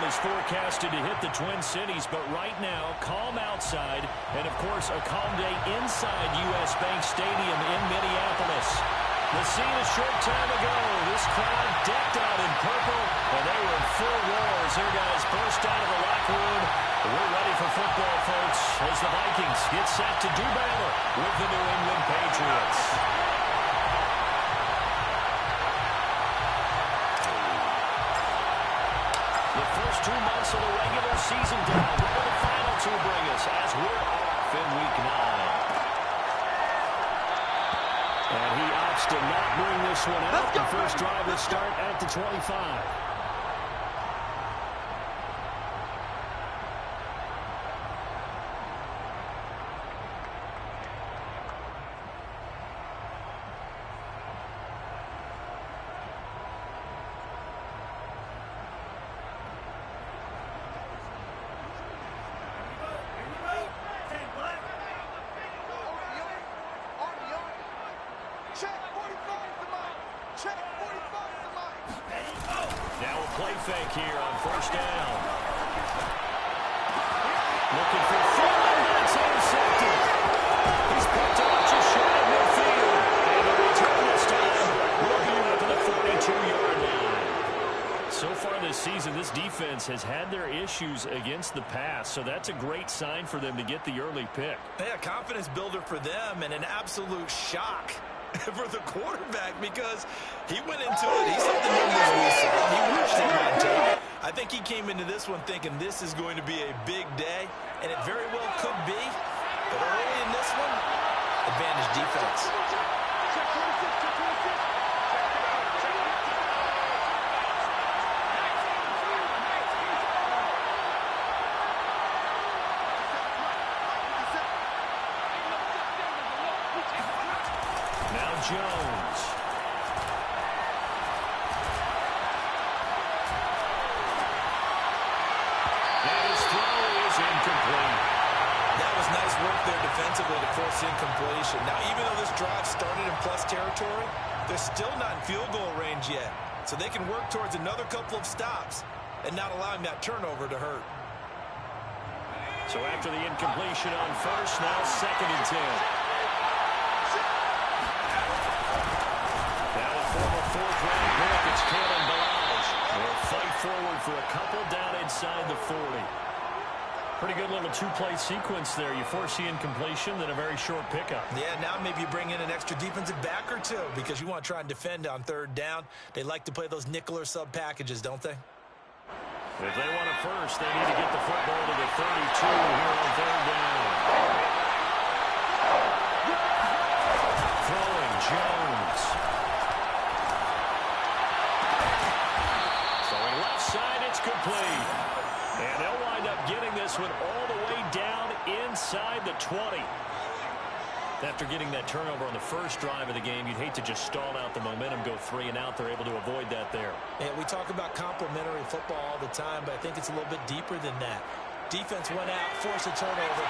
is forecasted to hit the Twin Cities, but right now, calm outside, and of course, a calm day inside U.S. Bank Stadium in Minneapolis. The scene a short time ago, this crowd decked out in purple, and they were in full roar as their guys burst out of the locker room. We're ready for football, folks, as the Vikings get set to do battle with the New England Patriots. The first 2 months of the regular season done. What will the final 2 bring us as we're off in Week 9? And he opts to not bring this one out. The first drive will start at the 25. Now a play fake here on first down. Looking for Thielen, that's intercepted. He's picked up just short of midfield. And the return this time will be within the 42-yard line. So far this season, this defense has had their issues against the pass, so that's a great sign for them to get the early pick. Yeah, confidence builder for them and an absolute shock for the quarterback because he went into it. He saw the numbers we saw. He watched it on tape. I think he came into this one thinking this is going to be a big day, and it very well could be. But early in this one, advantage defense. Jones. And his throw is incomplete. That was nice work there defensively to force incompletion. Now, even though this drive started in plus territory, they're still not in field goal range yet. So they can work towards another couple of stops and not allowing that turnover to hurt. So after the incompletion on first, now 2nd and 10. Fourth-round pick, it's Kalen Balaj. They'll fight forward for a couple down inside the 40. Pretty good little 2-play sequence there. You force the incompletion, then a very short pickup. Yeah, now maybe you bring in an extra defensive back or 2 because you want to try and defend on 3rd down. They like to play those nickel or sub packages, don't they? If they want it first, they need to get the football to the 32 here on 3rd down. Throwing Jones. Complete. And they'll wind up getting this one all the way down inside the 20. After getting that turnover on the first drive of the game, you'd hate to just stall out the momentum, go 3 and out. They're able to avoid that there. Yeah, we talk about complementary football all the time, but I think it's a little bit deeper than that. Defense went out, forced a turnover,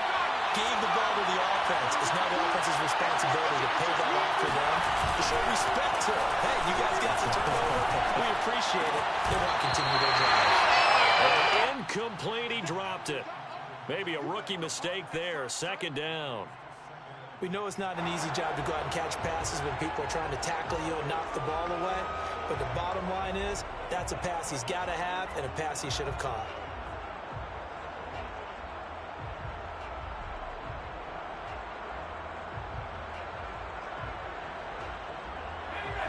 gave the ball to the offense. It's now the offense's responsibility to pay that off for them, to show respect to it. Hey, you guys got the turnover. We appreciate it. They want to continue their drive. Incomplete, he dropped it. Maybe a rookie mistake there, 2nd down. We know it's not an easy job to go out and catch passes when people are trying to tackle you and knock the ball away. But the bottom line is, that's a pass he's got to have and a pass he should have caught.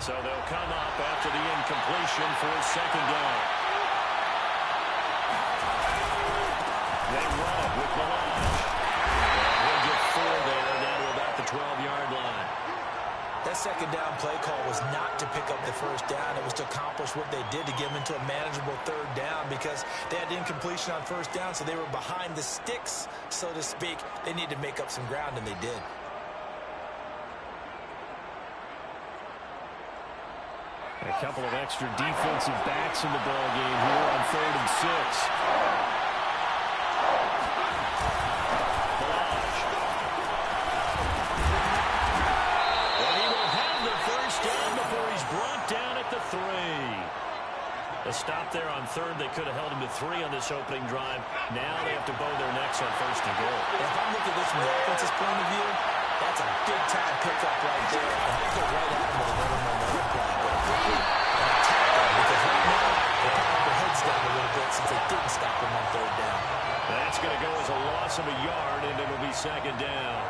So they'll come up after the incompletion for 2nd down. They run it with Balaj. And he'll get 4 there, down to about the 12-yard line. That 2nd down play call was not to pick up the 1st down. It was to accomplish what they did to get them into a manageable 3rd down because they had incompletion on 1st down, so they were behind the sticks, so to speak. They needed to make up some ground, and they did. A couple of extra defensive backs in the ball game here on 3rd and 6. Balaj. And he will have the 1st down before he's brought down at the 3. A stop there on third. They could have held them to 3 on this opening drive. Now they have to bow their necks on first and goal. If I'm looking at this from the offense's point of view, that's a big-time pickup right there. And they go right at him with another momentum play. But quickly and attack them, because right now they're kind of their heads down a little bit since they didn't stop them on third down. That's going to go as a loss of a yard, and it'll be second down.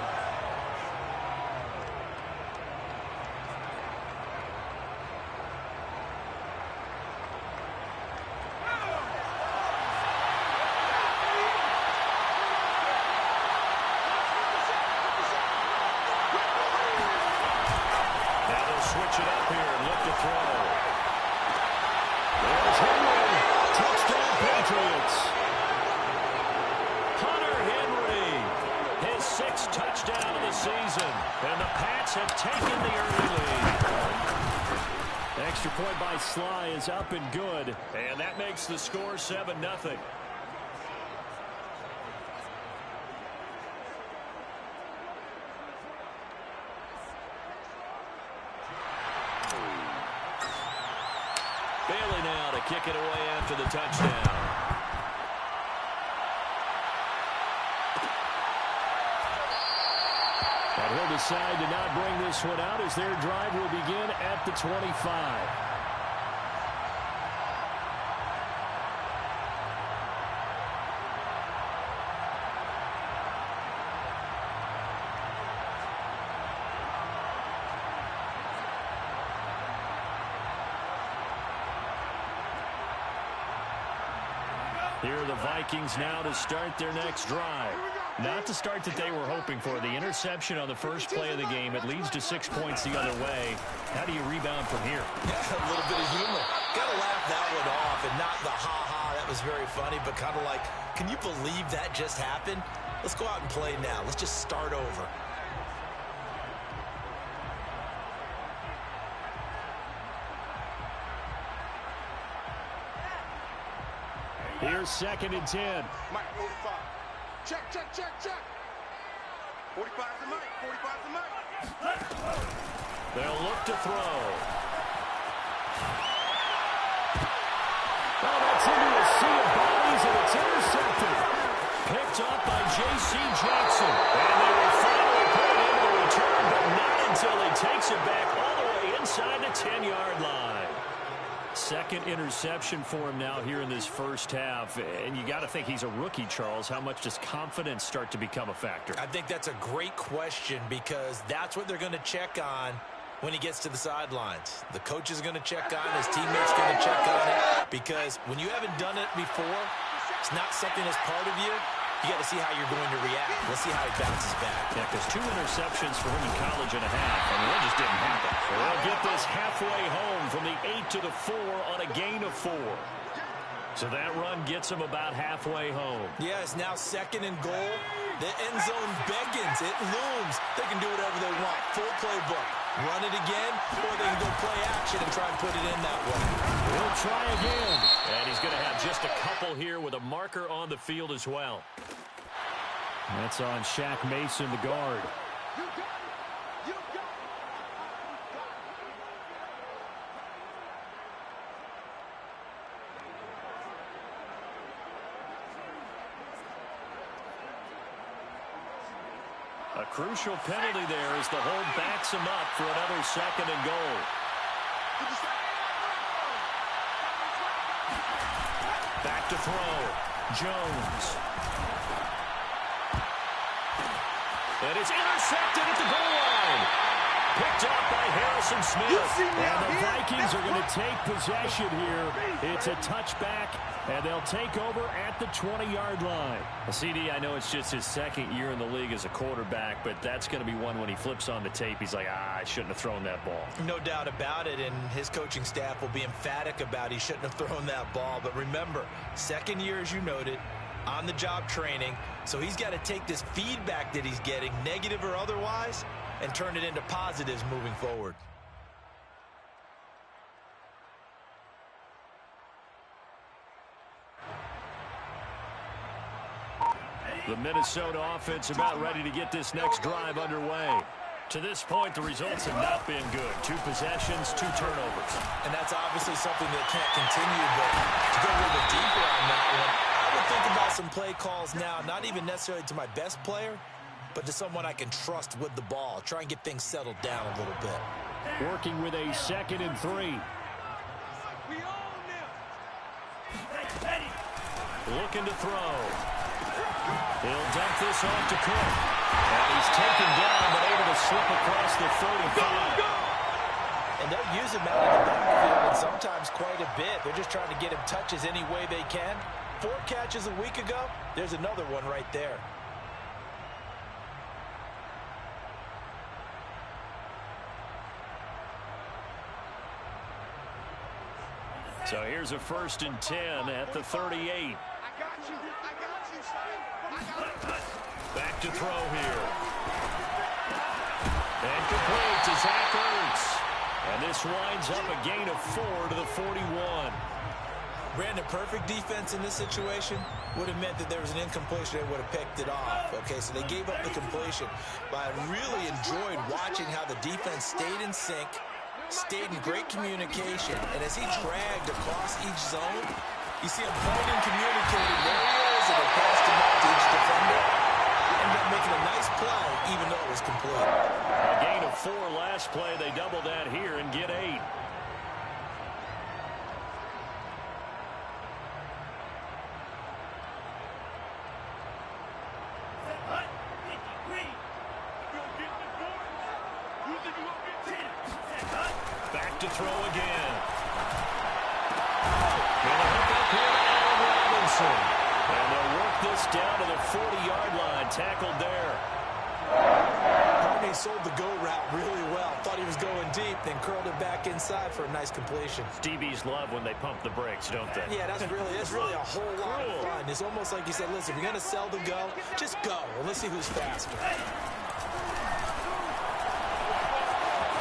Switch it up here and look to throw. There's Henry. Touchdown, Patriots. Hunter Henry. His 6th touchdown of the season. And the Pats have taken the early lead. Extra point by Sly is up and good. And that makes the score 7-0. Bailey now to kick it away after the touchdown. And he'll decide to not bring this one out as their drive will begin at the 25. Here are the Vikings now to start their next drive. Not the start that they were hoping for. The interception on the first play of the game. It leads to 6 points the other way. How do you rebound from here? A little bit of humor. Got to laugh that one off and not the ha-ha. That was very funny, but kind of like, can you believe that just happened? Let's go out and play now. Let's just start over. Here's 2nd and 10. Mike, 45. Check, check, check, check. 45's the Mike. 45's the Mike. They'll look to throw. Oh, that's into a sea of bodies, and it's intercepted. Picked up by J.C. Jackson. And they will finally put it into the return, but not until he takes it back all the way inside the 10-yard line. 2nd interception for him now here in this first half. And you got to think he's a rookie, Charles. How much does confidence start to become a factor? I think that's a great question because that's what they're going to check on when he gets to the sidelines. The coach is going to check on it. His teammates are going to check on it because when you haven't done it before, it's not something that's part of you. You got to see how you're going to react. Let's see how he bounces back. Yeah, because 2 interceptions for him in college and a half. I mean, that just didn't happen. They'll get this halfway home from the 8 to the 4 on a gain of 4. So that run gets them about halfway home. Yeah, it's now 2nd and goal. The end zone beckons. It looms. They can do whatever they want. Full playbook. Run it again, or they can go play action and try and put it in that way. He'll try again. And he's going to have just a couple here with a marker on the field as well. That's on Shaq Mason, the guard. A crucial penalty there as the hold backs him up for another 2nd and goal. Back to throw. Jones. And it's intercepted at the goal line. Picked up by Harrison Smith. And the Vikings are going to take possession here. It's a touchback, and they'll take over at the 20-yard line. CD, I know it's just his 2nd year in the league as a quarterback, but that's going to be one when he flips on the tape. He's like, I shouldn't have thrown that ball. No doubt about it, and his coaching staff will be emphatic about he shouldn't have thrown that ball. But remember, 2nd year, as you noted, on-the-job training. So he's got to take this feedback that he's getting, negative or otherwise, and turn it into positives moving forward. The Minnesota offense about ready to get this next drive underway. To this point, the results have not been good. 2 possessions, 2 turnovers. And that's obviously something that can't continue, but to go a little bit deeper on that one, I would think about some play calls now, not even necessarily to my best player, but to someone I can trust with the ball. Try and get things settled down a little bit. Working with a 2nd and 3. Looking to throw. He'll dump this off to Cook. And he's taken down, but able to slip across the 35. And they'll use him out of the backfield, and sometimes quite a bit. They're just trying to get him touches any way they can. 4 catches a week ago. There's another one right there. So here's a 1st and 10 at the 38. Back to throw here. And complete to Zach Ertz. And this winds up a gain of 4 to the 41. Brandon, perfect defense in this situation would have meant that there was an incompletion. They would have picked it off. Okay, so they gave up the completion. But I really enjoyed watching how the defense stayed in sync, stayed in great communication. And as he dragged across each zone, you see him pointing, communicating where he is, and they passed him out to each defender. Ended up making a nice play, even though it was complete. A gain of 4 last play. They double that here and get 8. Back to throw again. Gonna hook up here to Allen Robinson. And they'll work this down to the 40-yard line. Tackled there. Barney sold the go route really well. Thought he was going deep, then curled it back inside for a nice completion. DBs love when they pump the brakes, don't they? Yeah, that's really a whole lot of fun. It's almost like you said, listen, if you're going to sell the go, just go. Well, let's see who's faster.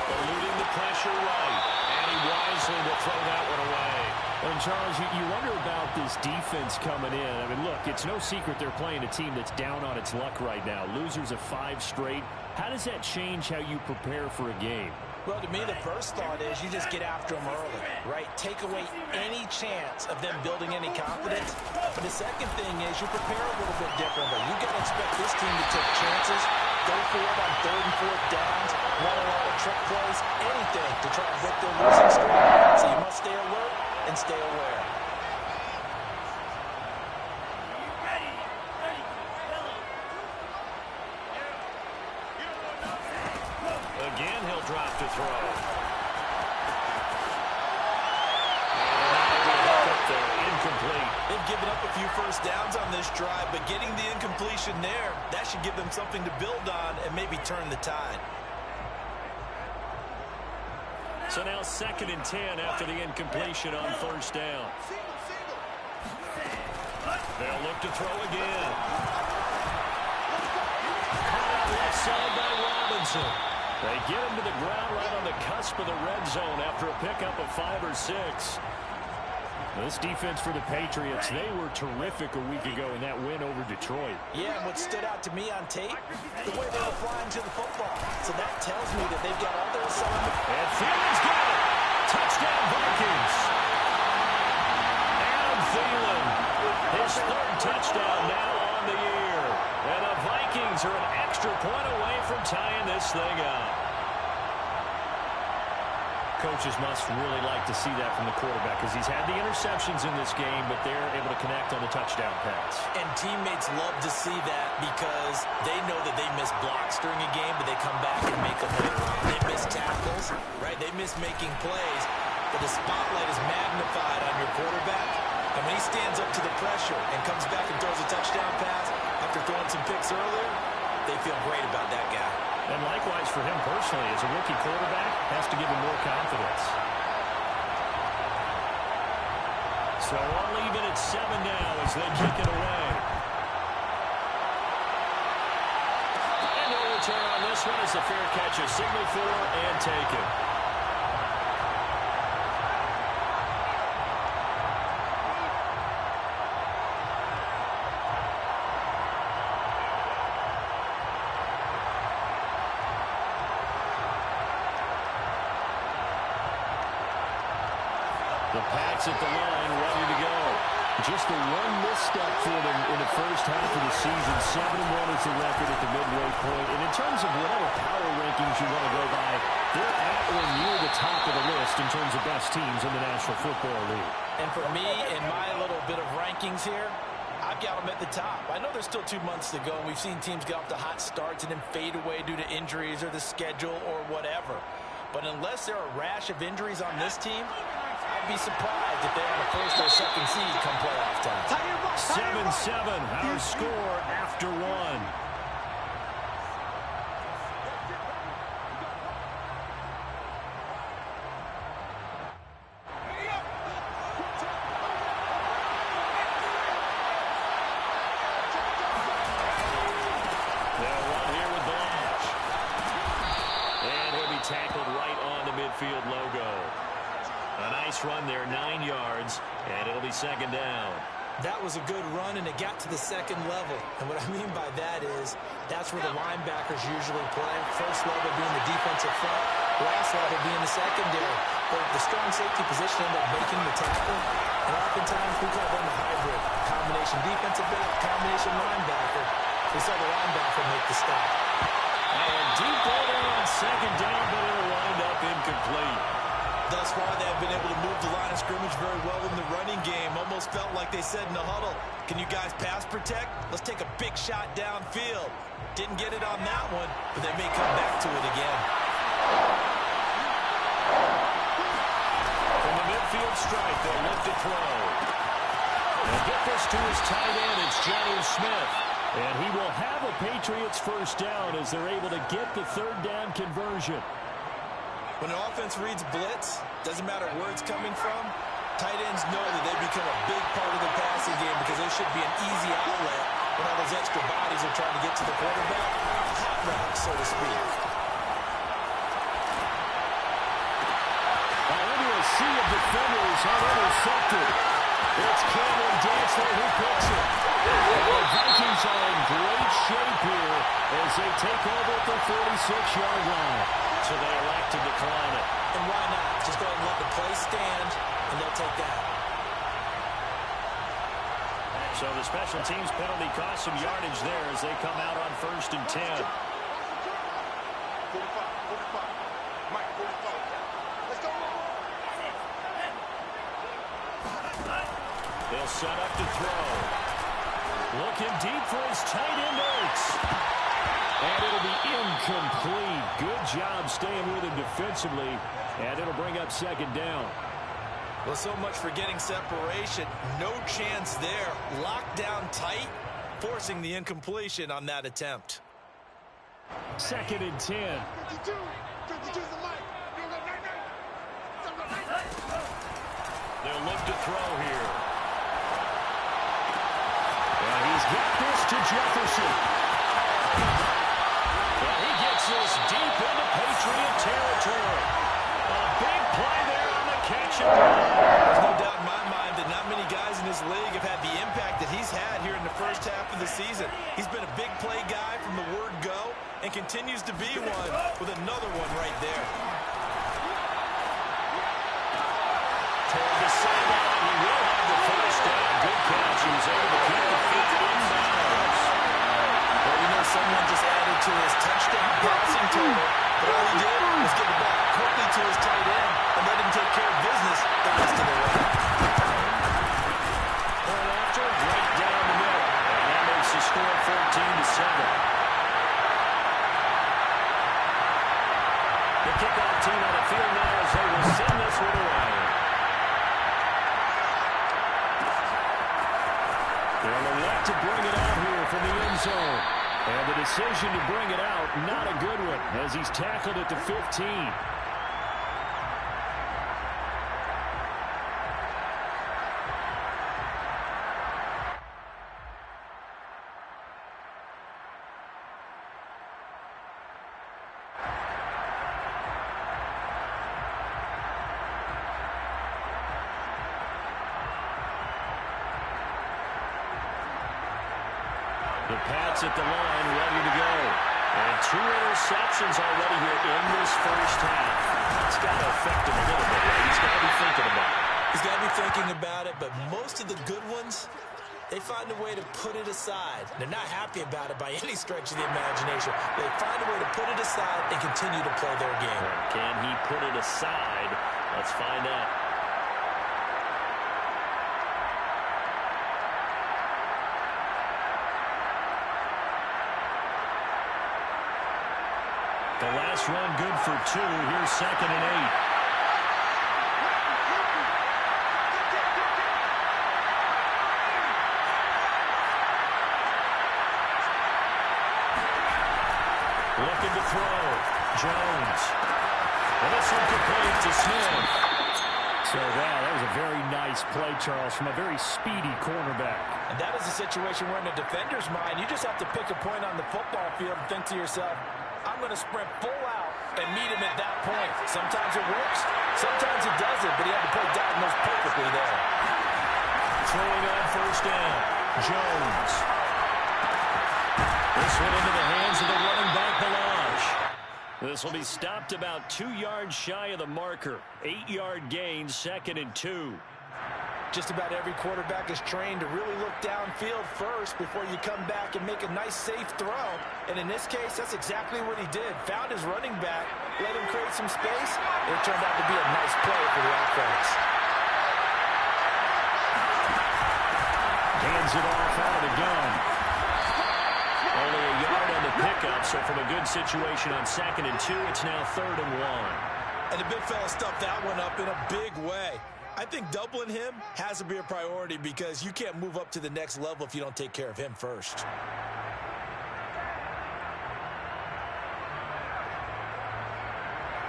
Eluding the pressure right. And he wisely will throw that one away. And Charles, you wonder about this defense coming in. I mean, look, it's no secret they're playing a team that's down on its luck right now. Losers of 5 straight. How does that change how you prepare for a game? Well, to me, the first thought is you just get after them early, right? Take away any chance of them building any confidence. But the second thing is you prepare a little bit differently. You got to expect this team to take chances, go for it on 3rd and 4th downs, run a lot of trick plays, anything to try and break their losing streak. So you must stay alert and stay aware. Again, he'll drop to throw. Incomplete. They've given up a few first downs on this drive, but getting the incompletion there, that should give them something to build on and maybe turn the tide. So now 2nd and 10 after the incompletion on 1st down. They'll look to throw again. Caught out left side by Robinson. They get him to the ground right on the cusp of the red zone after a pickup of 5 or 6. This defense for the Patriots, they were terrific a week ago in that win over Detroit. Yeah, and what stood out to me on tape, the way they were flying to the football. So that tells me that they've got all their assignment. And Thielen's got it. Touchdown, Vikings. Adam Thielen, his 3rd touchdown now on the year. And the Vikings are an extra point away from tying this thing up. Coaches must really like to see that from the quarterback because he's had the interceptions in this game, but they're able to connect on the touchdown pass. And teammates love to see that because they know that they miss blocks during a game, but they come back and make them later on. They miss tackles, right? They miss making plays, but the spotlight is magnified on your quarterback. And when he stands up to the pressure and comes back and throws a touchdown pass after throwing some picks earlier, they feel great about that guy. And likewise for him personally, as a rookie quarterback, has to give him more confidence. So only even at 7 now as they kick it away. And no return on this one as the fair catch is signaled for and taken. The Pats at the line, ready to go. Just the one misstep for them in the first half of the season. 7-1 is the record at the midway point. And in terms of whatever power rankings you want to go by, they're at or near the top of the list in terms of best teams in the National Football League. And for me, in my little bit of rankings here, I've got them at the top. I know there's still 2 months to go. We've seen teams get off to hot starts and then fade away due to injuries or the schedule or whatever. But unless there are a rash of injuries on this team, I'd be surprised if they're on the first or second seed come playoff time. 7-7, our score after 1. They'll run here with Blanche. And he'll be tackled right on the midfield logo. A nice run there, 9 yards, and it'll be second down. That was a good run, and it got to the second level. And what I mean by that is that's where the linebackers usually play. First level being the defensive front, last level being the secondary. But the strong safety position ended up making the tackle. And oftentimes we call them a hybrid. Combination defensive back, combination linebacker. We saw the linebacker make the stop. And deep ball there on second down, but it'll wind up incomplete. Thus far, they have been able to move the line of scrimmage very well in the running game. Almost felt like they said in the huddle, can you guys pass protect? Let's take a big shot downfield. Didn't get it on that one, but they may come back to it again. From the midfield stripe, they'll look to throw. They'll get this to his tight end. It's Johnny Smith. And he will have a Patriots first down as they're able to get the third down conversion. When an offense reads blitz, doesn't matter where it's coming from, tight ends know that they become a big part of the passing game because they should be an easy outlet when all those extra bodies are trying to get to the quarterback. Hot route, so to speak. Into a sea of defenders unintercepted. It's Cameron Dantzler who picks it. And the Vikings are in great shape here as they take over at the 46-yard line. So they elect to decline it. And why not? Just go ahead and let the play stand, and they'll take that. So the special teams penalty cost some yardage there as they come out on 1st and 10. 45, 45. Mike, 45. Let's go. They'll set up to throw. Looking deep for his tight end, Oates. And it'll be incomplete. Good job staying with him defensively. And it'll bring up second down. Well, so much for getting separation. No chance there. Locked down tight, forcing the incompletion on that attempt. 2nd and 10. 52. 52's the mic. They'll look to throw here. And he's got this to Jefferson. And he gets this deep into Patriot territory. A big play there on the catch and run. There's no doubt in my mind that not many guys in this league have had the impact that he's had here in the first half of the season. He's been a big play guy from the word go and continues to be one with another one right there. Toward the sideline, he will have the first down. Good catch. He was able to keep the feet inbounds. Well, we know someone just added to his touchdown passing total, but all he did was get the ball quickly to his tight end and let him take care of business the rest of the way. Point after, right down the middle. And that makes the score 14-7. The kickoff team on the field now as they will send this one away. They'll elect to bring it out here from the end zone. And the decision to bring it out, not a good one, as he's tackled at the 15. The Pats at the line, ready to go. And 2 interceptions already here in this first half. That's got to affect him a little bit. He's got to be thinking about it. He's got to be thinking about it, but most of the good ones, they find a way to put it aside. They're not happy about it by any stretch of the imagination. They find a way to put it aside and continue to play their game. Can he put it aside? Let's find out. The last run good for 2. Here's 2nd and 8. Looking to throw. Jones. And this one complete to Smith. So, wow, that was a very nice play, Charles, from a very speedy cornerback. And that is a situation where in the defender's mind, you just have to pick a point on the football field and think to yourself, I'm going to sprint full out and meet him at that point. Sometimes it works, sometimes it doesn't, but he had to play diagonals perfectly there. Throwing on 1st down. Jones. This one into the hands of the running back, Balazs. This will be stopped about 2 yards shy of the marker. 8-yard gain, 2nd and 2. Just about every quarterback is trained to really look downfield first before you come back and make a nice, safe throw. And in this case, that's exactly what he did. Found his running back, let him create some space, and it turned out to be a nice play for the offense. Hands it off out of the gun. Only a yard on the pickup, so from a good situation on 2nd and 2, it's now 3rd and 1. And the big fella stuffed that one up in a big way. I think doubling him has to be a priority because you can't move up to the next level if you don't take care of him first.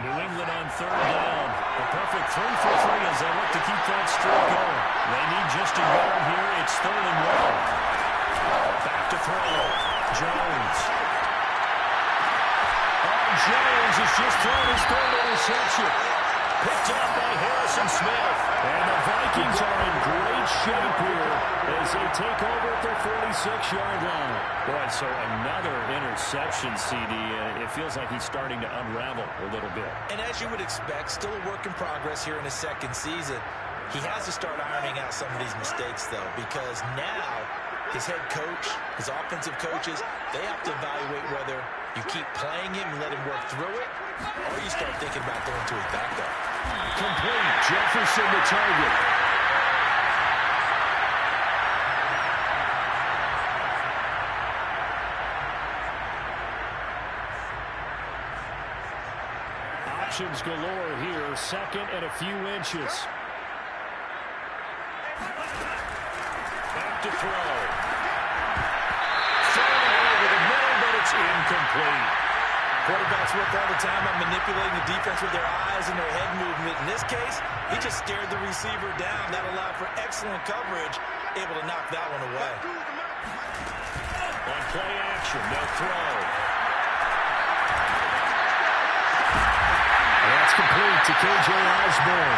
New England on 3rd down. A perfect 3 for 3 as they look to keep that streak going. They need just a yard here. It's 3rd and 1. Back to throw. Jones. Jones has just thrown his 3rd interception. Picked up by Harrison Smith. And the Vikings are in great shape here as they take over at their 46-yard line. Boy, so another interception, CD. It feels like he's starting to unravel a little bit. And as you would expect, still a work in progress here in his 2nd season. He has to start ironing out some of these mistakes, though, because now his head coach, his offensive coaches, they have to evaluate whether you keep playing him and let him work through it, or you start thinking about going to his backup. Complete. Jefferson the target. Options galore here. 2nd and a few inches. Back to throw. Thrown over the middle, but it's incomplete. Quarterbacks work all the time on manipulating the defense with their eyes and their head movement. In this case, he just stared the receiver down. That allowed for excellent coverage, able to knock that one away. On play action, they'll throw. That's complete to K.J. Osborne.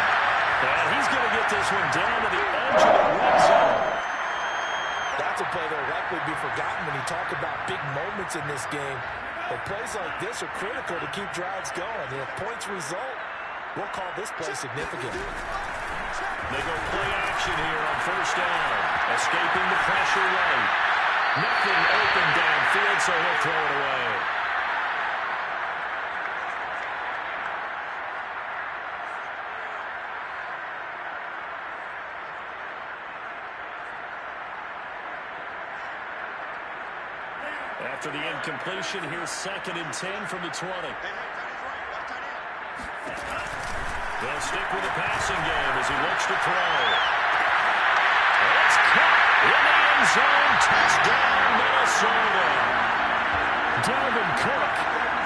And he's going to get this one down to the edge of the red zone. That's a play that will likely be forgotten when you talk about big moments in this game. But plays like this are critical to keep drives going. And if points result, we'll call this play significant. They go play action here on 1st down. Escaping the pressure right. Nothing open downfield, so he'll throw it away. After the incompletion, here's 2nd and 10 from the 20. They'll stick with the passing game as he looks to throw. It's caught in the end zone. Touchdown, Minnesota. Dalvin Cook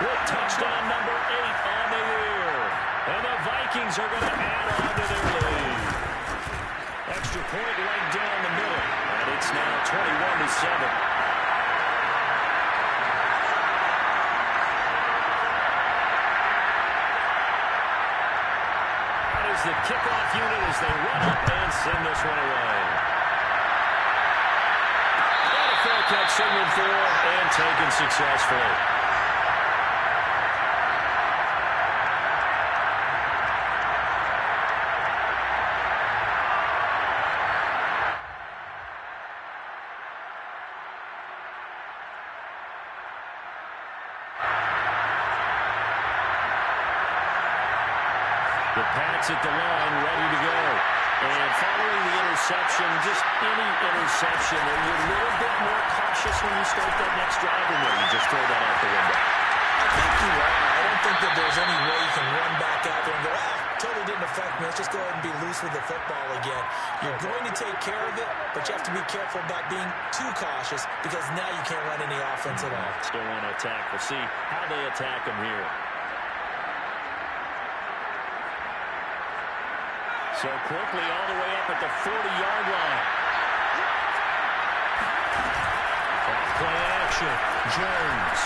with touchdown number 8 on the year. And the Vikings are going to add on to their lead. Extra point right down the middle. And it's now 21-7. The kickoff unit as they run up and send this one away. And a fair catch signaled for and taken successfully. Pats at the line, ready to go. And following the interception, just any interception, are you a little bit more cautious when you start that next drive, or will you just throw that out the window? I think you are. I don't think that there's any way you can run back out there and go, totally didn't affect me. Let's just go ahead and be loose with the football again. You're going to take care of it, but you have to be careful about being too cautious because now you can't run any offense at all. Still want to attack. We'll see how they attack him here. So quickly all the way up at the 40-yard line. Off-play action. Jones.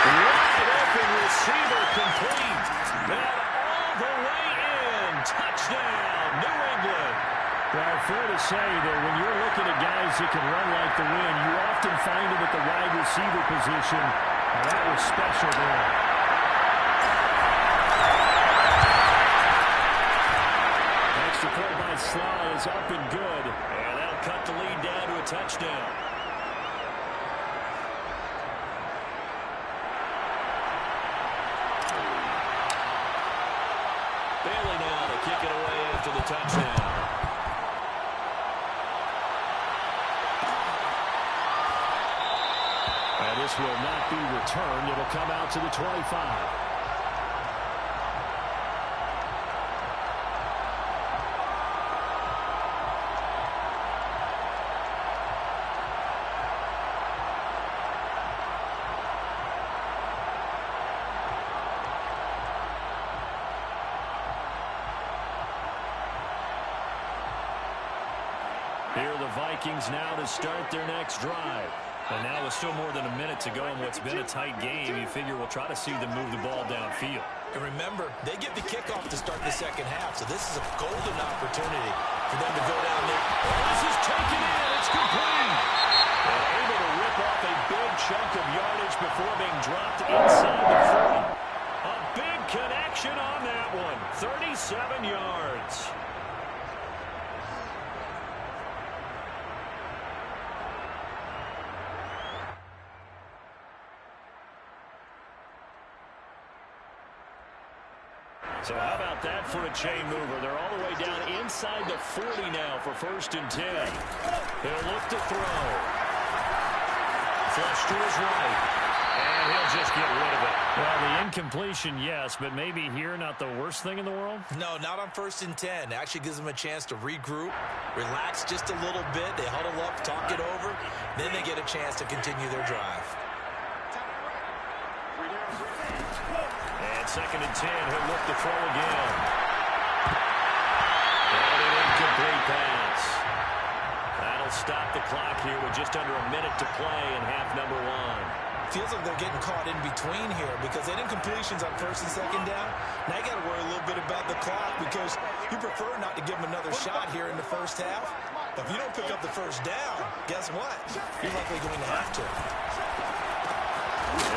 Wide open receiver complete. And all the way in. Touchdown, New England. Well, fair to say that when you're looking at guys that can run like the wind, you often find them at the wide receiver position. And that was special there. Extra point by Sly is up and good. And that'll cut the lead down to a touchdown. Bailey now to kick it away after the touchdown. And this will not be returned. It'll come out to the 25. Here are the Vikings now to start their next drive. And now with still more than a minute to go in what's been a tight game, you figure we'll try to see them move the ball downfield. And remember, they get the kickoff to start the second half, so this is a golden opportunity for them to go down there. This is taken in. It's complete. And able to rip off a big chunk of yardage before being dropped inside the 40. A big connection on that one. 37 yards. So how about that for a chain mover? They're all the way down inside the 40 now for 1st and 10. He'll look to throw. Flush to his right. And he'll just get rid of it. Well, the incompletion, yes, but maybe here not the worst thing in the world? No, not on 1st and 10. Actually gives them a chance to regroup, relax just a little bit. They huddle up, talk it over. Then they get a chance to continue their drive. And 2nd and 10, he'll look to throw again. And an incomplete pass. That'll stop the clock here with just under a minute to play in half number 1. Feels like they're getting caught in between here because they did incompletions on 1st and 2nd down. Now you got to worry a little bit about the clock because you prefer not to give them another shot here in the first half. But if you don't pick up the 1st down, guess what? You're likely going to have to.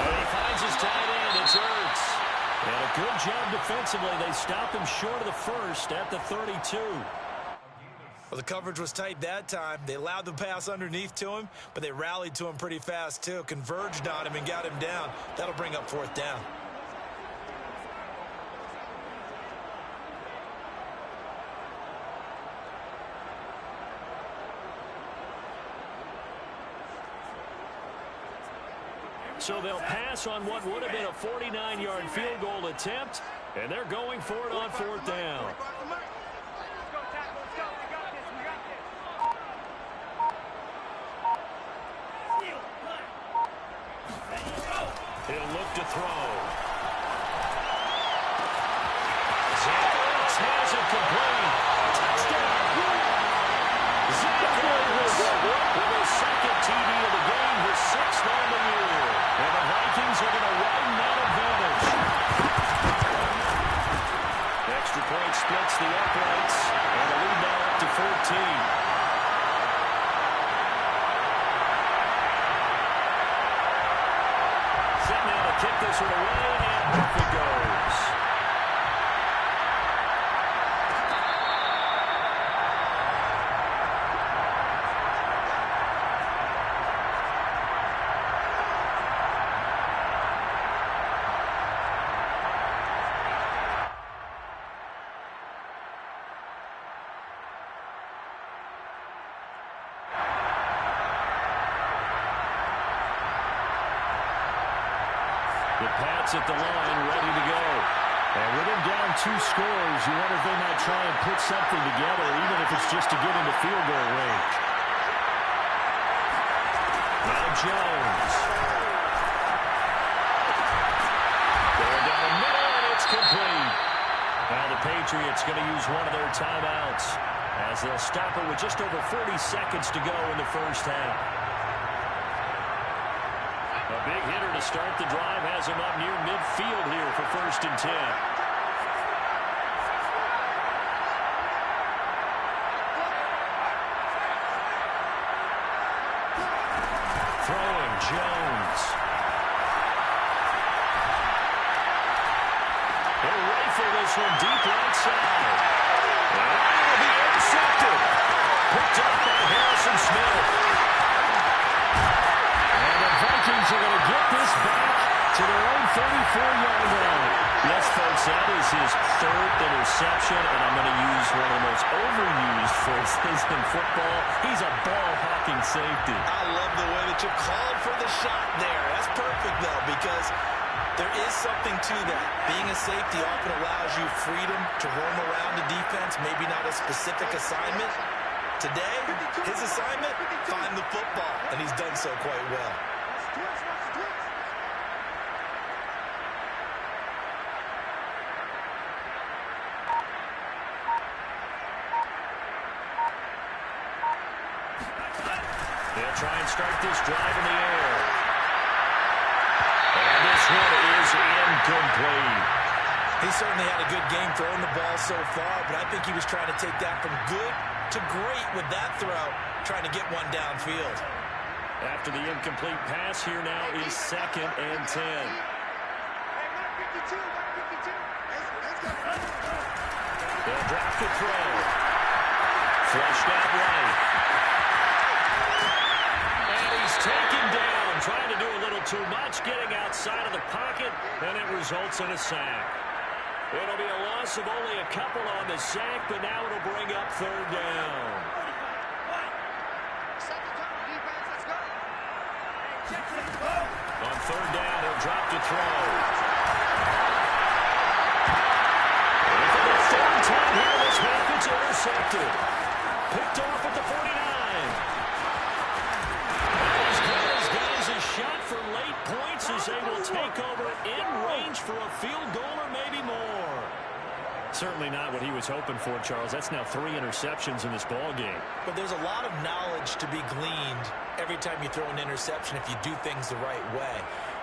And he finds his tight end. It's Ertz. And a good job defensively. They stopped him short of the 1st at the 32. Well, the coverage was tight that time. They allowed the pass underneath to him, but they rallied to him pretty fast, too. Converged on him and got him down. That'll bring up 4th down. So they'll pass on what would have been a 49-yard field goal attempt, and they're going for it on 4th down. He'll look to throw. Zach Ertz has it complete. Touchdown. Zach Ertz with his 2nd TD of the game, his 6th on the year. And the Vikings are going to widen that advantage. Extra point splits the uprights, and the lead now up to 14. Kick this one away, and off it goes. Pats at the line, ready to go. And with him down 2 scores, you wonder if they might try and put something together, even if it's just to get into field goal range. Now Jones. Going down the middle, and it's complete. Now the Patriots going to use one of their timeouts as they'll stop it with just over 40 seconds to go in the first half. A big hitter to start the drive has him up near midfield here for 1st and 10. Throwing Jones. They'll rifle this one deep right side. And it'll be intercepted. Picked up by Harrison Smith. And the Vikings are going to get this back to their own 34-yard line. Yes, folks, that is his 3rd interception, and I'm going to use one of the most overused phrases in football. He's a ball-hawking safety. I love the way that you called for the shot there. That's perfect, though, because there is something to that. Being a safety often allows you freedom to roam around the defense, maybe not a specific assignment. Today, his assignment, find the football, and he's done so quite well. They'll try and start this drive in the air. And this one is incomplete. He certainly had a good game throwing the ball so far, but I think he was trying to take that from good to great with that throw, trying to get one downfield. After the incomplete pass, here now is 2nd and 10. They'll drop the throw. Flushed out right. And he's taken down, trying to do a little too much, getting outside of the pocket, and it results in a sack. It'll be a loss of only a couple on the sack, but now it'll bring up 3rd down. On 3rd down, he'll drop to throw. And for the 3rd time here this half, it's intercepted. Picked off at the 49. As good as guys, a shot for late points as they will take over in range for a field goal or maybe more. Certainly not what he was hoping for, Charles. That's now 3 interceptions in this ball game. But there's a lot of knowledge to be gleaned every time you throw an interception if you do things the right way.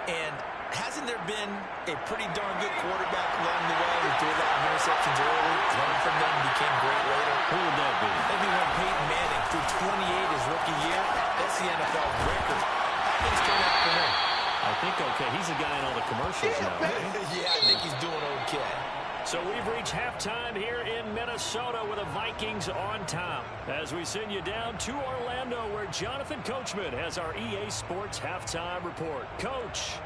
And hasn't there been a pretty darn good quarterback along the way who threw a lot of interceptions early, learned from them, became great later? Who would that be? Maybe when Peyton Manning threw 28 his rookie year. That's the NFL record. How things turn out for him? I think okay. He's the guy in all the commercials now, right? Yeah, I think he's doing okay. So we've reached halftime here in Minnesota with the Vikings on top as we send you down to Orlando where Jonathan Coachman has our EA Sports halftime report. Coach.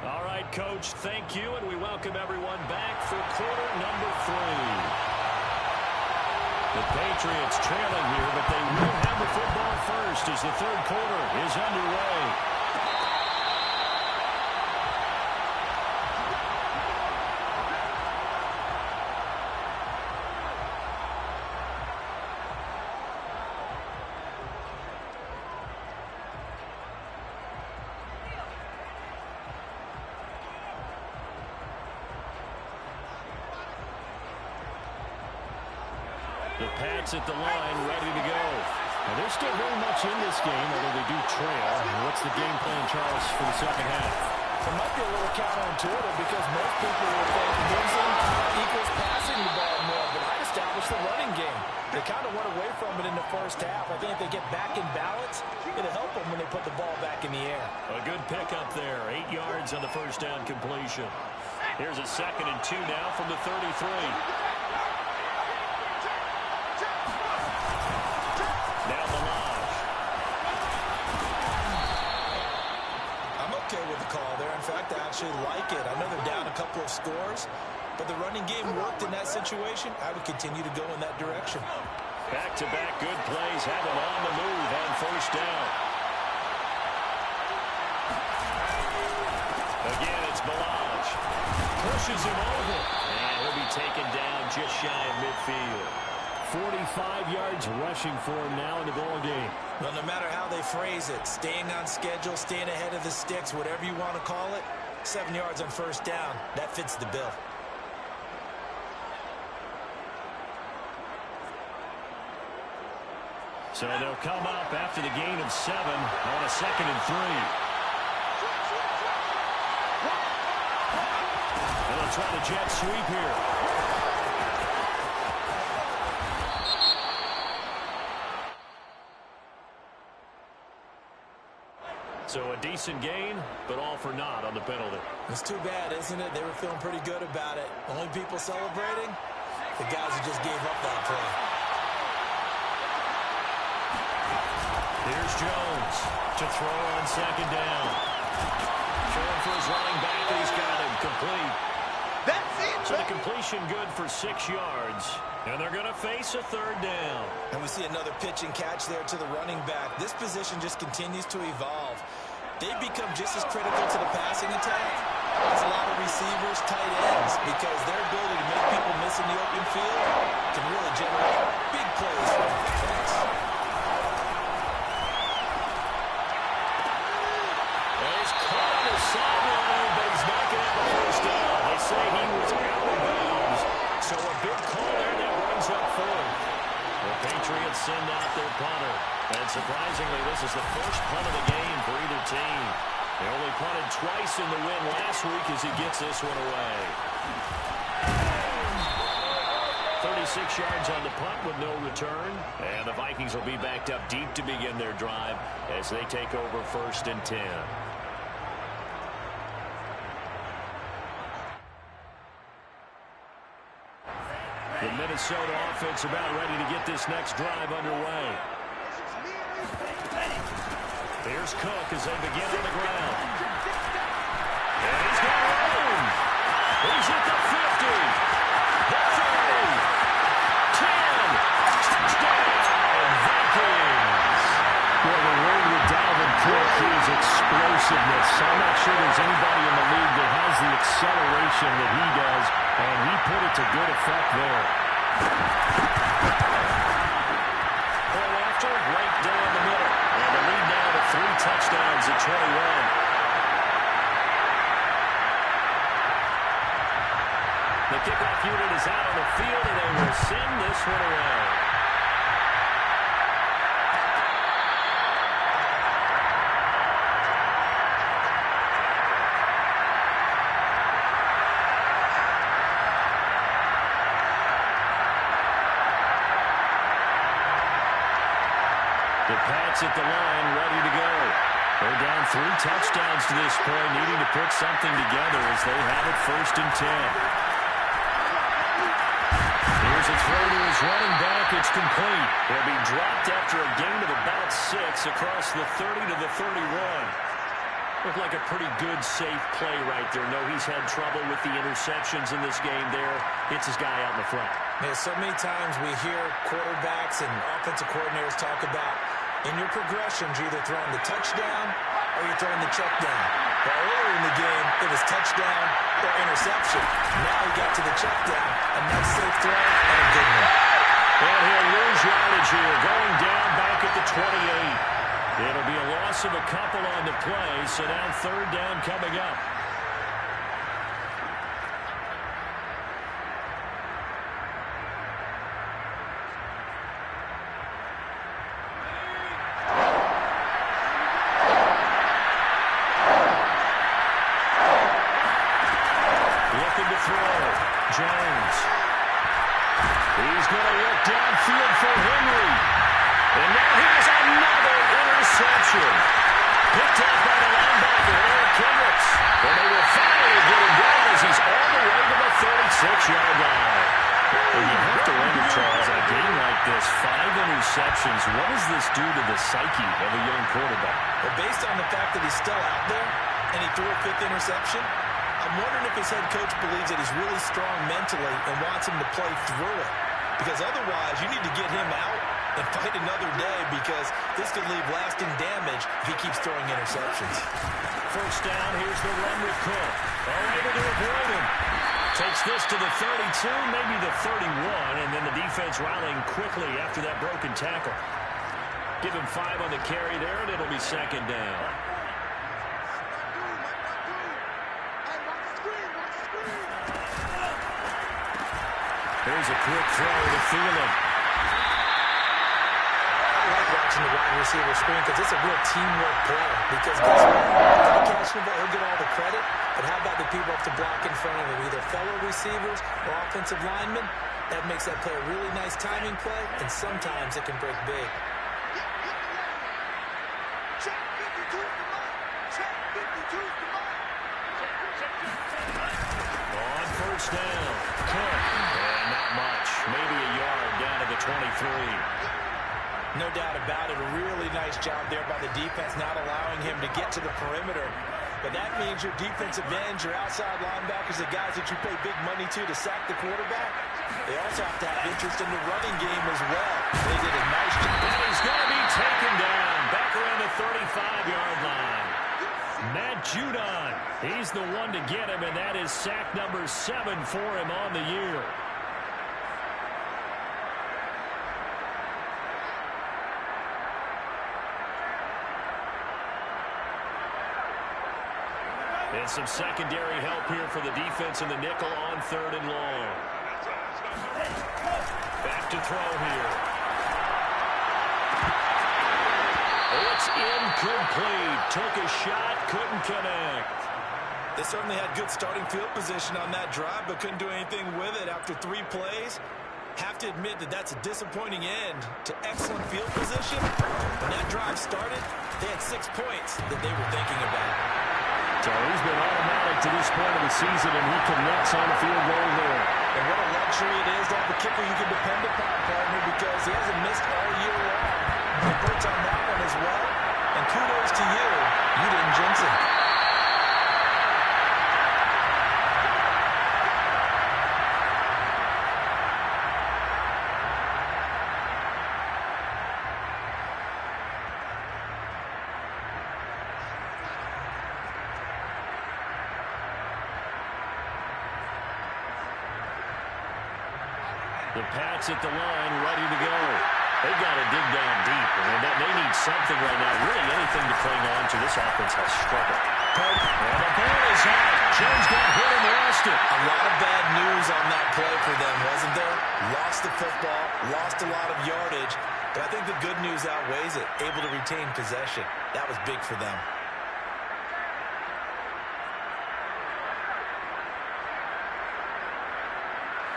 All right, Coach, thank you, and we welcome everyone back for quarter number 3. The Patriots trailing here, but they will have the football first as the 3rd quarter is underway. The Pats at the line, ready to go. And they're still very much in this game, although they do trail. What's the game plan, Charles, for the 2nd half? It might be a little counterintuitive because most people will think losing equals passing the ball more, but I established the running game. They kind of went away from it in the first half. I think if they get back in balance, it'll help them when they put the ball back in the air. A good pickup there, 8 yards on the first down completion. Here's a 2nd and 2 now from the 33. Now the line. I'm okay with the call there. In fact, I actually like it. I know they're down a couple of scores, but the running game worked in that situation. I would continue to go in that direction. Back-to-back good plays have them on the move on first down. Again, it's Balaj. Pushes him over. And he'll be taken down just shy of midfield. 45 yards rushing for him now in the ball game. Well, no matter how they phrase it, staying on schedule, staying ahead of the sticks, whatever you want to call it, 7 yards on first down, that fits the bill. So they'll come up after the gain of 7 on a 2nd and 3. And they'll try the jet sweep here. So a decent gain, but all for naught on the penalty. It's too bad, isn't it? They were feeling pretty good about it. Only people celebrating? The guys who just gave up that play. Here's Jones to throw on 2nd down. Throwing for his running back, and he's got him complete. That's it. So the completion good for 6 yards. And they're going to face a 3rd down. And we see another pitch and catch there to the running back. This position just continues to evolve. They've become just as critical to the passing attack as a lot of receivers, tight ends, because their ability to make people miss in the open field can really generate big plays for the defense. He's caught on his sideline, but he's not going to have a first down. They say he was out of bounds. So a big call there that brings up 4th. The Patriots send out their punter. And surprisingly, this is the first punt of the game for either team. They only punted twice in the win last week as he gets this one away. 36 yards on the punt with no return. And the Vikings will be backed up deep to begin their drive as they take over 1st and 10. The Minnesota offense about ready to get this next drive underway. Here's Cook as they begin on the ground. And he's got room. He's at the 50. The 30. 10. Touchdown, Vikings. Well, the word with Dalvin Cook is explosiveness. I'm not sure there's anybody in the league that has the acceleration that he does, and he put it to good effect there. Point after, right down the middle. And the lead now to 3 touchdowns at 21. The kickoff unit is out on the field, and they will send this one away. The Pats at the line, ready to go. They're down 3 touchdowns to this point, needing to put something together as they have it 1st and 10. Here's a throw to his running back. It's complete. He'll be dropped after a gain of about 6 across the 30 to the 31. Looked like a pretty good, safe play right there. No, he's had trouble with the interceptions in this game there. Hits his guy out in the front. Yeah, so many times we hear quarterbacks and offensive coordinators talk about in your progressions, you're either throwing the touchdown or you're throwing the check down. But earlier in the game, it was touchdown or interception. Now he got to the check down. A nice safe throw and a good one. And he'll lose yardage here, going down back at the 28. It'll be a loss of a couple on the play, so now 3rd down coming up. Looking to throw. Jones. He's going to look downfield for Henry. And now here's another interception. Picked up by the linebacker, Eric Kendricks. And they will finally get him down as he's all the way to the 36-yard line. Well, you have to wonder, Charles, in a game like this, 5 interceptions, what does this do to the psyche of a young quarterback? Well, based on the fact that he's still out there and he threw a 5th interception, I'm wondering if his head coach believes that he's really strong mentally and wants him to play through it. Because otherwise, you need to get him out and fight another day because this could leave lasting damage if he keeps throwing interceptions. First down, here's the run with Cook. Able to avoid him. Takes this to the 32, maybe the 31, and then the defense rallying quickly after that broken tackle. Give him 5 on the carry there, and it'll be second down. Here's a quick throw to Thielen. I like watching the wide receiver screen because it's a real teamwork play. Because guess what? The guy catching the ball, he'll get all the credit. But how about the people up to block in front of him, either fellow receivers or offensive linemen? That makes that play a really nice timing play, and sometimes it can break big. On first down, Cook. And not much. Maybe a yard down to the 23. No doubt about it. A really nice job there by the defense, not allowing him to get to the perimeter. But that means your defensive ends, your outside linebackers, the guys that you pay big money to sack the quarterback, they also have to have interest in the running game as well. They did a nice job. And he's going to be taken down back around the 35-yard line. Matt Judon, he's the one to get him, and that is sack number 7 for him on the year. And some secondary help here for the defense in the nickel on 3rd and long. Back to throw here. It's incomplete. Took a shot, couldn't connect. They certainly had good starting field position on that drive, but couldn't do anything with it after 3 plays. Have to admit that that's a disappointing end to excellent field position. When that drive started, they had 6 points that they were thinking about. So he's been automatic to this point of the season, and he connects on the field goal there. And what a luxury it is to have a kicker you can depend upon, partner, because he hasn't missed all year long. Congrats on that one as well. And kudos to you. You didn't jinx him. The Pats at the line, ready to go. They've got to dig down deep. I mean, they need something right now, really anything to cling on to. This offense has struggled. And the ball is out. Jones got hit and lost it. A lot of bad news on that play for them, wasn't there? Lost the football, lost a lot of yardage, but I think the good news outweighs it. Able to retain possession. That was big for them.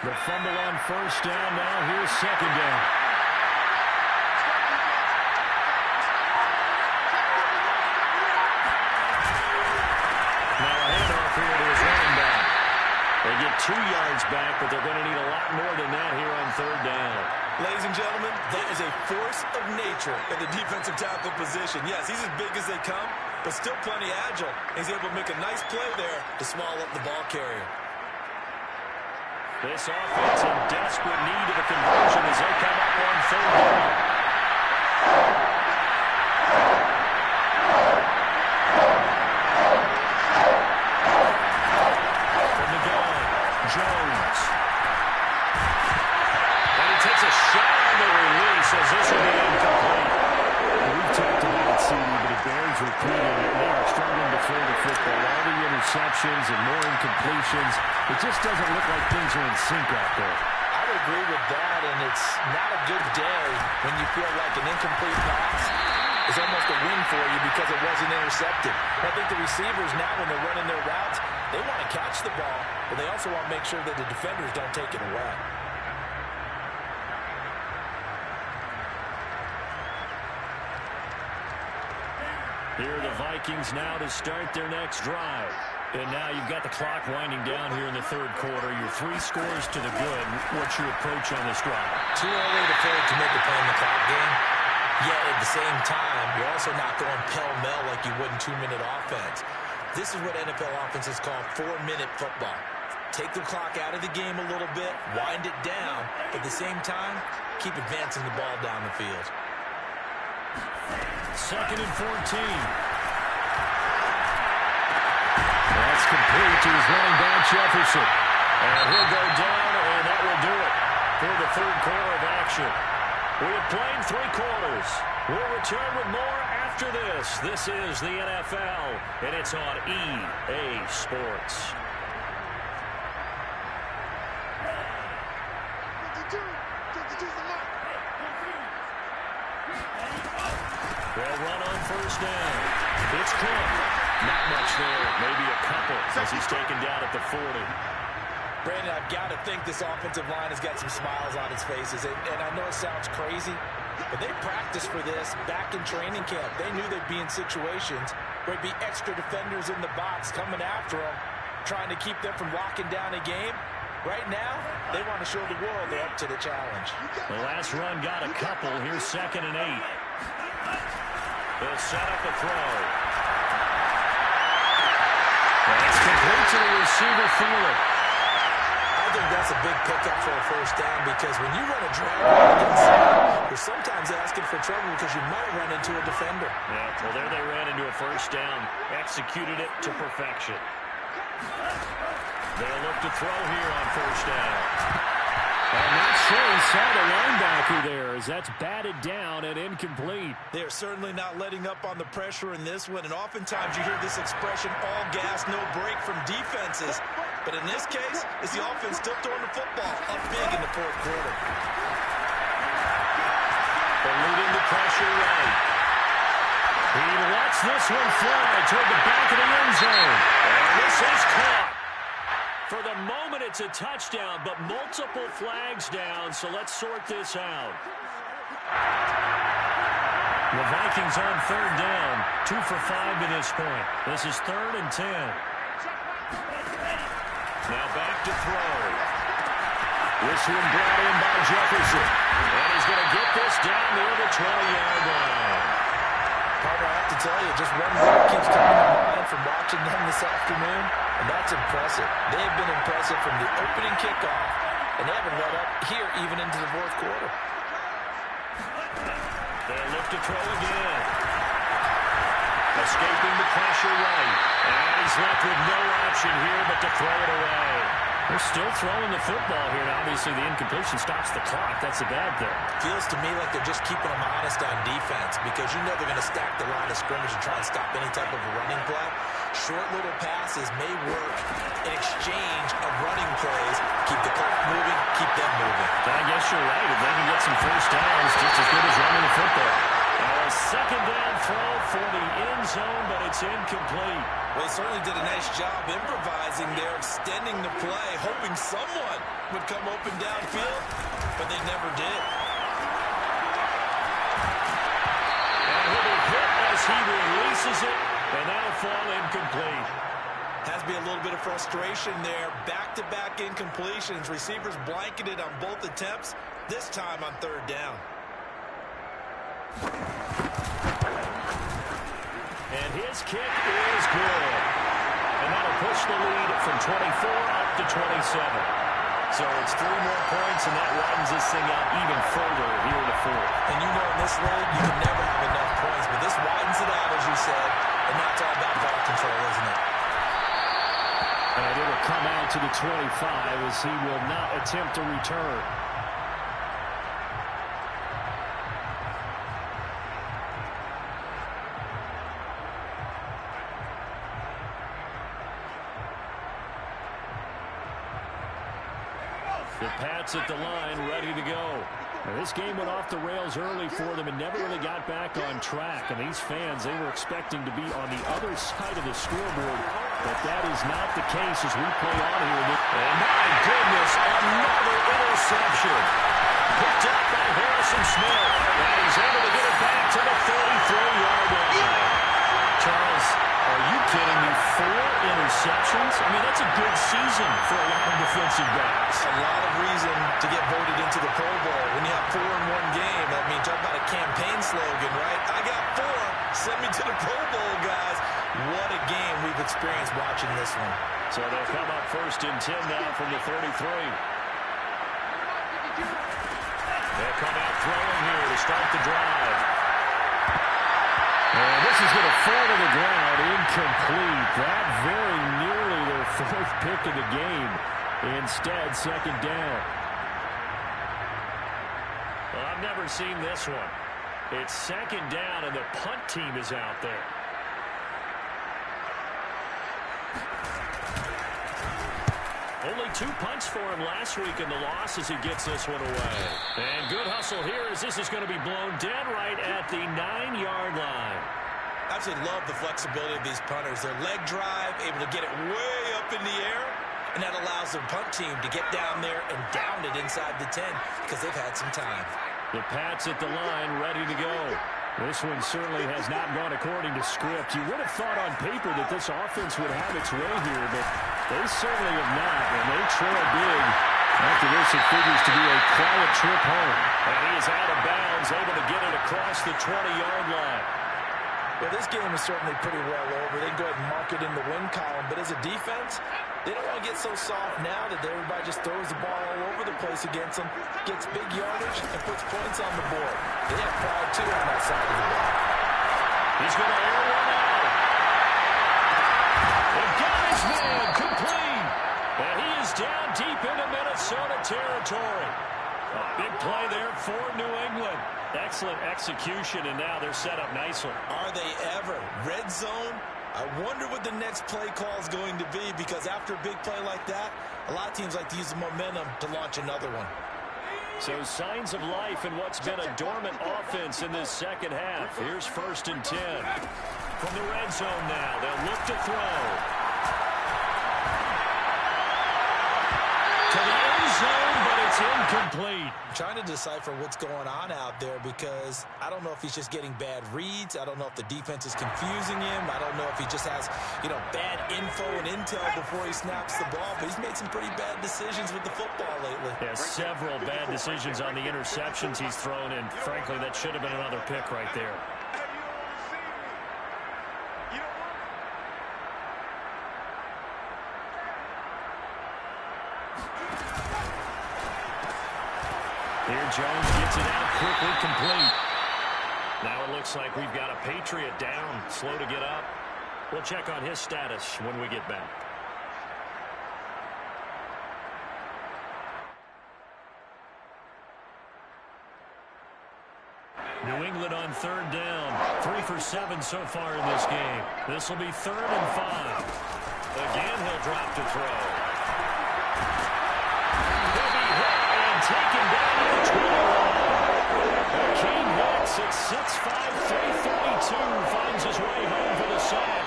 The fumble on first down. Now here's second down. Now a handoff here to his running back. They get 2 yards back, but they're going to need a lot more than that here on 3rd down. Ladies and gentlemen, that is a force of nature in the defensive tackle position. Yes, he's as big as they come, but still plenty agile. He's able to make a nice play there to swallow up the ball carrier. This offense in desperate need of a conversion as they come up on 3rd down. From the gun, Jones. And he takes a shot on the release as this will be incomplete. We've talked about it, CD, but it bears repeating. They are struggling to throw the football. All the interceptions and more incompletions. It just doesn't look like things are in sync out there. I would agree with that, and it's not a good day when you feel like an incomplete pass is almost a win for you because it wasn't intercepted. I think the receivers now, when they're running their routes, they want to catch the ball, but they also want to make sure that the defenders don't take it away. Here are the Vikings now to start their next drive. And now you've got the clock winding down here in the 3rd quarter. Your 3 scores to the good. What's your approach on this drive? Too early to make a play in the clock game. Yet at the same time, you're also not going pell-mell like you would in 2-minute offense. This is what NFL offenses call 4-minute football. Take the clock out of the game a little bit, wind it down, but at the same time, keep advancing the ball down the field. 2nd and 14. That's complete to his running back, Jefferson. And he'll go down, and that will do it for the 3rd quarter of action. We have played 3 quarters. We'll return with more after this. This is the NFL, and it's on EA Sports. They'll run on 1st down. It's Cook. Not much there. Maybe a couple as he's taken down at the 40. Brandon, I've got to think this offensive line has got some smiles on its faces. And I know it sounds crazy, but they practiced for this back in training camp. They knew they'd be in situations where there'd be extra defenders in the box coming after them, trying to keep them from locking down a game. Right now, they want to show the world they're up to the challenge. The last run got a couple. Here's 2nd and 8. They'll set up a throw. That's complete to the receiver, Thielen. I think that's a big pickup for a 1st down because when you run a drag route against someone, you're sometimes asking for trouble because you might run into a defender. Yeah, well, there they ran into a 1st down. Executed it to perfection. They'll look to throw here on 1st down. I'm not sure he saw the linebacker there as that's batted down and incomplete. They're certainly not letting up on the pressure in this one, and oftentimes you hear this expression, all gas, no break from defenses. But in this case, it's the offense still throwing the football up big in the 4th quarter. Eluding the pressure right. He lets this one fly toward the back of the end zone. And this is caught. For the moment, it's a touchdown, but multiple flags down, so let's sort this out. The Vikings on 3rd down, 2 for 5 to this point. This is 3rd and 10. Now back to throw. This one brought in by Jefferson. And he's going to get this down near the 20-yard line. Partner, I have to tell you, just one word keeps coming to mind from watching them this afternoon, and that's impressive. They have been impressive from the opening kickoff, and they haven't let up here even into the 4th quarter. They'll look to throw again. Escaping the pressure right. And he's left with no option here but to throw it away. They're still throwing the football here, and obviously the incompletion stops the clock. That's a bad thing. Feels to me like they're just keeping them honest on defense because you know they're going to stack the line of scrimmage and try and stop any type of a running play. Short little passes may work in exchange of running plays. Keep the clock moving, keep them moving. I guess you're right. If they can get some 1st downs, just as good as running the football. A 2nd down throw for the end zone, but it's incomplete. Well, they certainly did a nice job improvising there, extending the play, hoping someone would come open downfield, but they never did. And he'll be hit as he releases it, and that'll fall incomplete. Has to be a little bit of frustration there. Back-to-back incompletions. Receivers blanketed on both attempts, this time on 3rd down. And his kick is good. And that'll push the lead from 24 up to 27. So it's 3 more points, and that widens this thing out even further here in the 4th. And you know in this league, you can never have enough points, but this widens it out, as you said, and that's all about ball control, isn't it? And it'll come out to the 25 as he will not attempt to return. The Pats at the line, ready to go. Now, this game went off the rails early for them and never really got back on track. And these fans, they were expecting to be on the other side of the scoreboard, but that is not the case as we play on here. And my goodness, another interception. Picked up by Harrison Smith. And he's able to get it back to the 33-yard line. Charles, are you kidding me? 4 interceptions? I mean, that's a good season for a lot of defensive backs. A lot of reason to get voted into the Pro Bowl. When you have 4 in one game, I mean, talk about a campaign slogan, right? I got 4. Send me to the Pro Bowl, guys. What a game we've experienced watching this one. So they'll come up 1st and 10 now from the 33. They'll come start the drive. And this is going to fall to the ground, incomplete. That very nearly their fourth pick of the game. Instead, second down. Well, I've never seen this one. It's second down, and the punt team is out there. Only 2 punts for him last week in the loss as he gets this one away. And good hustle here as this is going to be blown dead right at the 9-yard line. Absolutely love the flexibility of these punters. Their leg drive, able to get it way up in the air, and that allows their punt team to get down there and down it inside the 10 because they've had some time. The Pats at the line, ready to go. This one certainly has not gone according to script. You would have thought on paper that this offense would have its way here, but they certainly have not, and they trail big. After this, it figures to be a quiet trip home. And he is out of bounds, able to get it across the 20-yard line. Well, this game is certainly pretty well over. They can go ahead and mark it in the win column. But as a defense, they don't want to get so soft now that everybody just throws the ball all over the place against them, gets big yardage, and puts points on the board. They have pride, too, on that side of the ball. He's going to air one out. The guy's man complete. And he is down deep into Minnesota territory. A big play there for New England. Excellent execution, and now they're set up nicely. Are they ever? Red zone? I wonder what the next play call is going to be, because after a big play like that, a lot of teams like to use the momentum to launch another one. So signs of life in what's been a dormant offense in this second half. Here's 1st and 10. From the red zone now, they'll look to throw. To the end zone, but it's incomplete. I'm trying to decipher what's going on out there because I don't know if he's just getting bad reads. I don't know if the defense is confusing him. I don't know if he just has, bad info and intel before he snaps the ball. But he's made some pretty bad decisions with the football lately. Yeah, several bad decisions on the interceptions he's thrown, and frankly, that should have been another pick right there. Here Jones gets it out quickly, complete. Now it looks like we've got a Patriot down, slow to get up. We'll check on his status when we get back. New England on 3rd down. 3 for 7 so far in this game. This will be 3rd and 5. Again, he'll drop to throw. He'll be hit and taken down at the 20. King hits at 6'5", 332. Finds his way home for the sack.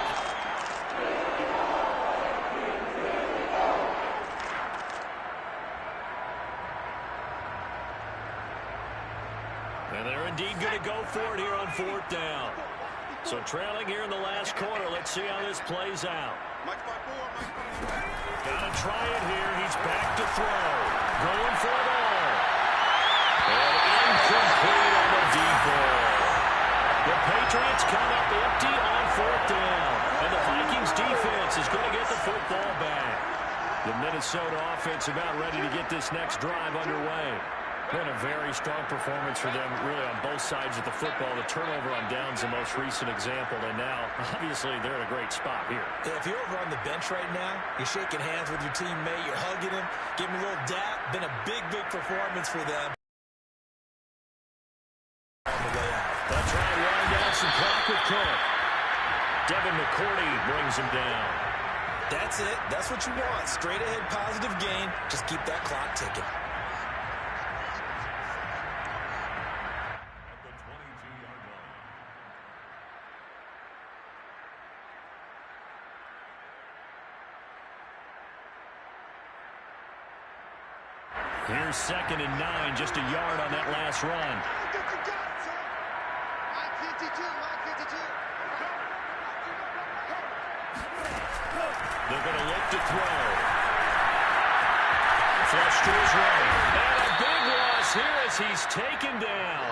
And they're indeed going to go for it here on 4th down. So trailing here in the last quarter. Let's see how this plays out. Gotta try it here. He's back to throw. Going for it all. And incomplete on the deep ball. The Patriots come up empty on 4th down. And the Vikings defense is going to get the football back. The Minnesota offense about ready to get this next drive underway. Been a very strong performance for them, really, on both sides of the football. The turnover on downs the most recent example, and now, obviously, they're in a great spot here. Yeah, if you're over on the bench right now, you're shaking hands with your teammate, you're hugging him, giving him a little dap. Been a big, big performance for them. They'll try and wind down some clock with Cook. Devin McCourty brings him down. That's it. That's what you want. Straight ahead, positive gain. Just keep that clock ticking. Here's 2nd and 9, just a yard on that last run. They're going to look to throw. Flush to his right. And a big loss here as he's taken down.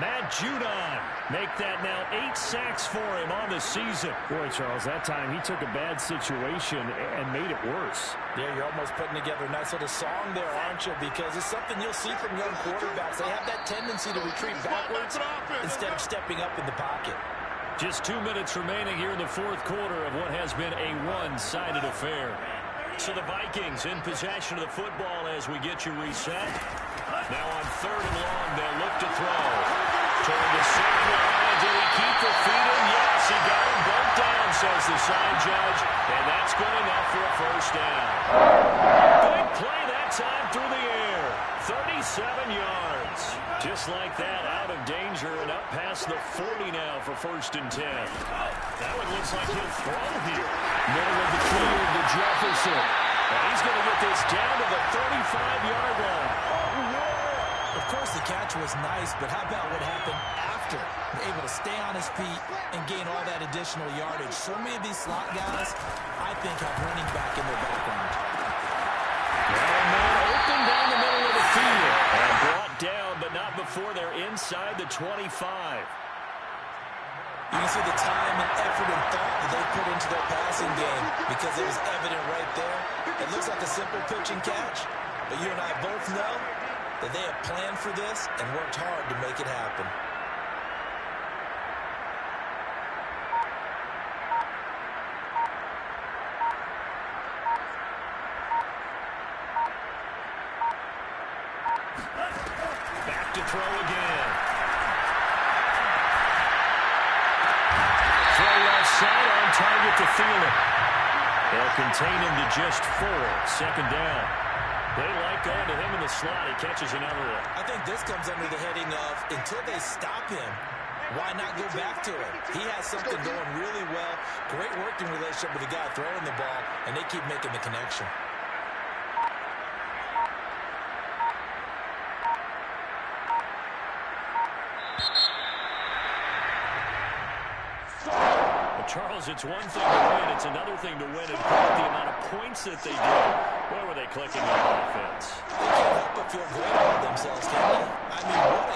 Matt Judon make that now 8 sacks for him on the season. Boy, Charles, that time he took a bad situation and made it worse. Yeah, you're almost putting together a nice little song there, aren't you? Because it's something you'll see from young quarterbacks. They have that tendency to retreat backwards instead of stepping up in the pocket. Just 2 minutes remaining here in the fourth quarter of what has been a one-sided affair. So the Vikings in possession of the football as we get you reset. Now on 3rd and long, they'll look to throw. Toward the sideline, did he keep the feet in? Yes, he got them both down, says the side judge. And that's good enough for a first down. Big play that time through the air. 37 yards. Just like that, out of danger and up past the 40 now for 1st and 10. That one looks like he'll throw here. Middle of the field to Jefferson. And he's going to get this down to the 35-yard line. Of course, the catch was nice, but how about what happened after? Able to stay on his feet and gain all that additional yardage. So many of these slot guys, I think, have running back in their background. And man open down the middle of the field. And brought down, but not before they're inside the 25. You can see the time and effort and thought that they put into their passing game because it was evident right there. It looks like a simple pitch and catch, but you and I both know that they have planned for this and worked hard to make it happen. Back to throw again. Throw left side on target to Thielen. They'll contain him to just 4. 2nd down. They like going to him in the slot. He catches another one. I think this comes under the heading of until they stop him, why not go back to him? He has something going really well. Great working relationship with the guy throwing the ball, and they keep making the connection. Charles, it's one thing to win. It's another thing to win and put the amount of points that they did. Where were they clicking on offense? They can't help but feel great about themselves, can they? I mean, what